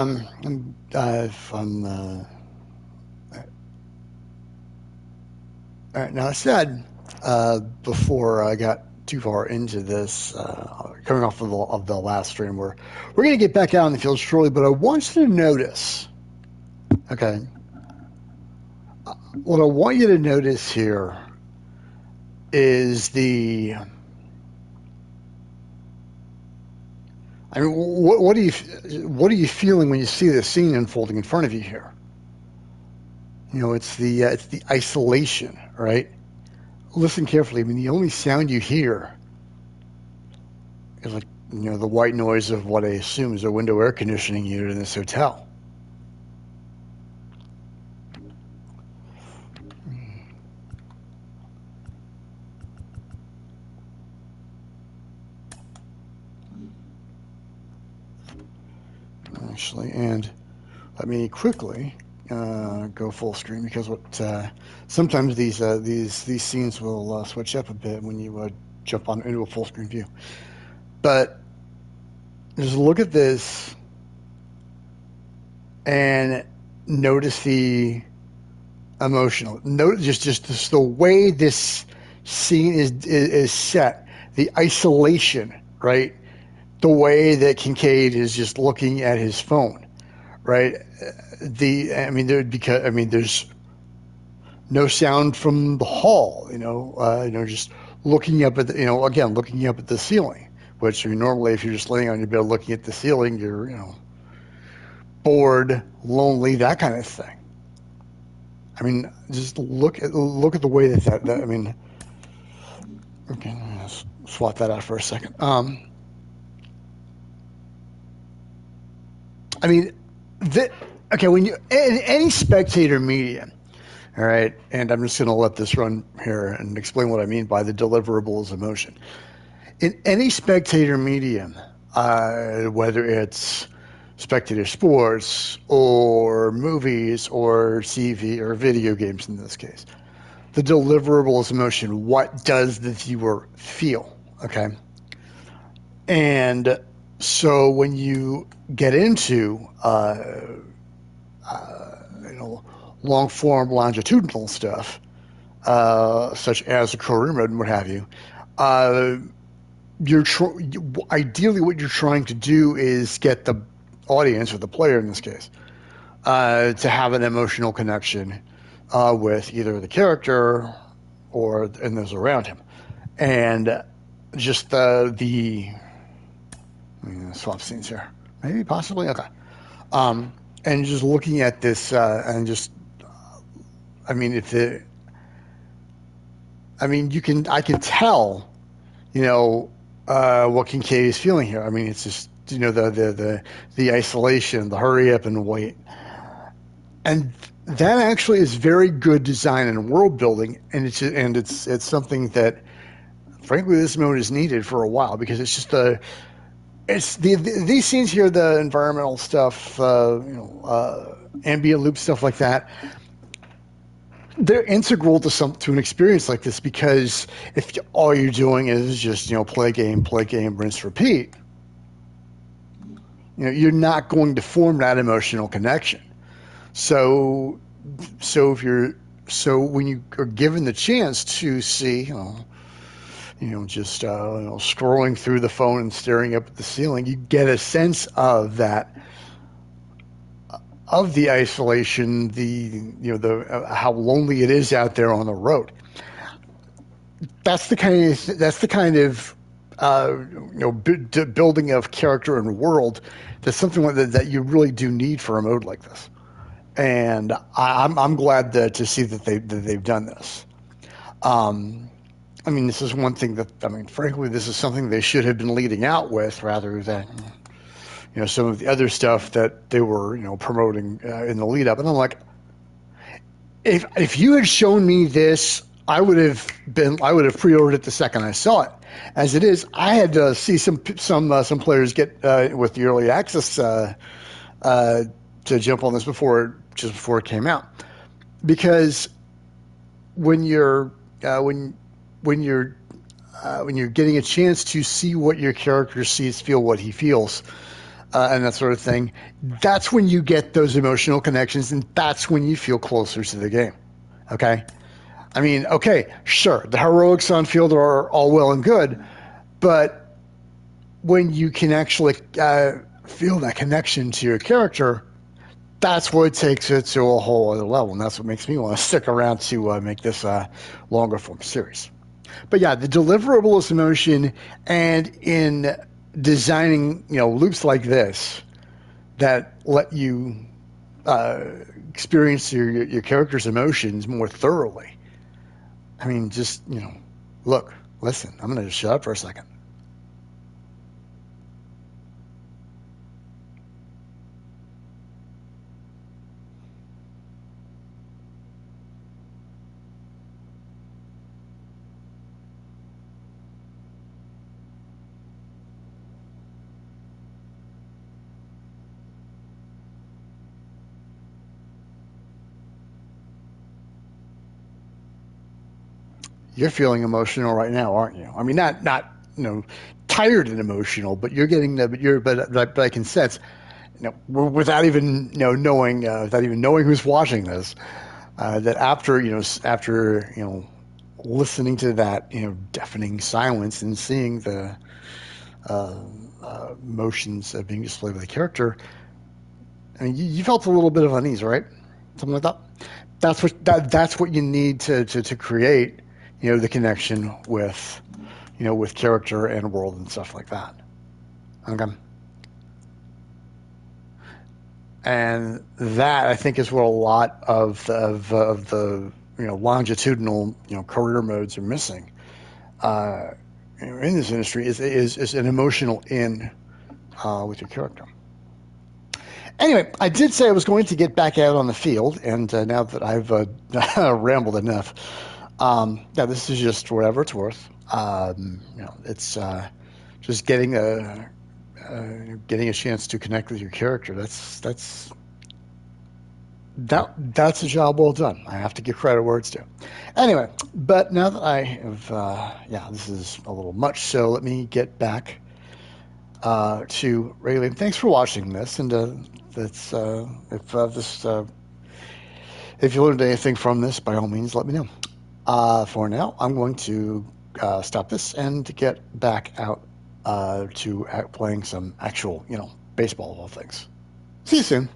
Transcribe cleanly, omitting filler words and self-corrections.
From all right, now I said before I got too far into this, coming off of the last stream, we're going to get back out in the field shortly, but I want you to notice, okay, what I want you to notice here is I mean, what are you feeling when you see the scene unfolding in front of you here? You know, it's the isolation, right? Listen carefully. I mean, the only sound you hear is like the white noise of what I assume is a window air conditioning unit in this hotel. Actually, and let me quickly go full screen because sometimes these scenes will switch up a bit when you jump on into a full screen view. But just look at this and notice the emotional. Notice just the way this scene is set, the isolation, right? The way that Kincaid is just looking at his phone, right? There's no sound from the hall, just looking up at looking up at the ceiling, which normally if you're just laying on your bed looking at the ceiling, you're, bored, lonely, that kind of thing. I mean, just look at the way that I mean, okay, let's swap that out for a second. I mean, okay, when you in any spectator medium, all right, and I'm just going to let this run here and explain what I mean by the deliverable as emotion. In any spectator medium, whether it's spectator sports or movies or TV or video games in this case, the deliverable is emotion. What does the viewer feel? Okay. And so when you get into long form longitudinal stuff, such as a career mode and what have you, uh, ideally what you're trying to do is get the audience or the player in this case to have an emotional connection with either the character or and those around him, and just swap scenes here, maybe possibly okay. And just looking at this, and just, I mean, if the, I mean, I can tell, what Kincaid is feeling here. I mean, it's just, the isolation, the hurry up and wait, and that actually is very good design and world building, and it's something that, frankly, this mode is needed for a while because it's just these scenes here, the environmental stuff, ambient loop stuff like that. They're integral to an experience like this because if all you're doing is just play game, rinse, repeat, you're not going to form that emotional connection. So when you are given the chance to see, just scrolling through the phone and staring up at the ceiling, you get a sense of that, of the isolation, the how lonely it is out there on the road. That's the kind of building of character and world. That's something that you really do need for a mode like this, and I'm glad to see that they've done this. I mean, this is one thing frankly, this is something they should have been leading out with rather than, some of the other stuff that they were, promoting in the lead up. And I'm like, if you had shown me this, I would have pre-ordered it the second I saw it. As it is, I had to see some players get with the early access to jump on this just before it came out, because when you're getting a chance to see what your character sees, feel what he feels, and that sort of thing. That's when you get those emotional connections, and that's when you feel closer to the game. Okay? I mean, okay, sure, the heroics on field are all well and good, but when you can actually feel that connection to your character, that's what takes it to a whole other level, and that's what makes me want to stick around to make this longer form series. But yeah, the deliverable is emotion, and in designing loops like this that let you uh, experience your character's emotions more thoroughly. I mean, just look, listen. I'm going to just shut up for a second. You're feeling emotional right now, aren't you? I mean, not tired and emotional, but you're getting the but I can sense without even knowing without even knowing who's watching this that after after listening to that deafening silence and seeing the motions being displayed by the character, I mean, you felt a little bit of unease, right? Something like that. That's what you need to create, the connection with, with character and world and stuff like that. Okay. And that I think is what a lot of the longitudinal career modes are missing uh, in this industry is an emotional in with your character. Anyway, I did say I was going to get back out on the field, and now that I've rambled enough, yeah, this is just whatever it's worth. It's just getting a chance to connect with your character. That's a job well done. I have to give credit where it's due. Anyway, but now that I have, yeah, this is a little much. So let me get back to Raylene. Thanks for watching this, and that's if you learned anything from this, by all means, let me know. For now, I'm going to stop this and get back out to playing some actual, baseball of all things. See you soon.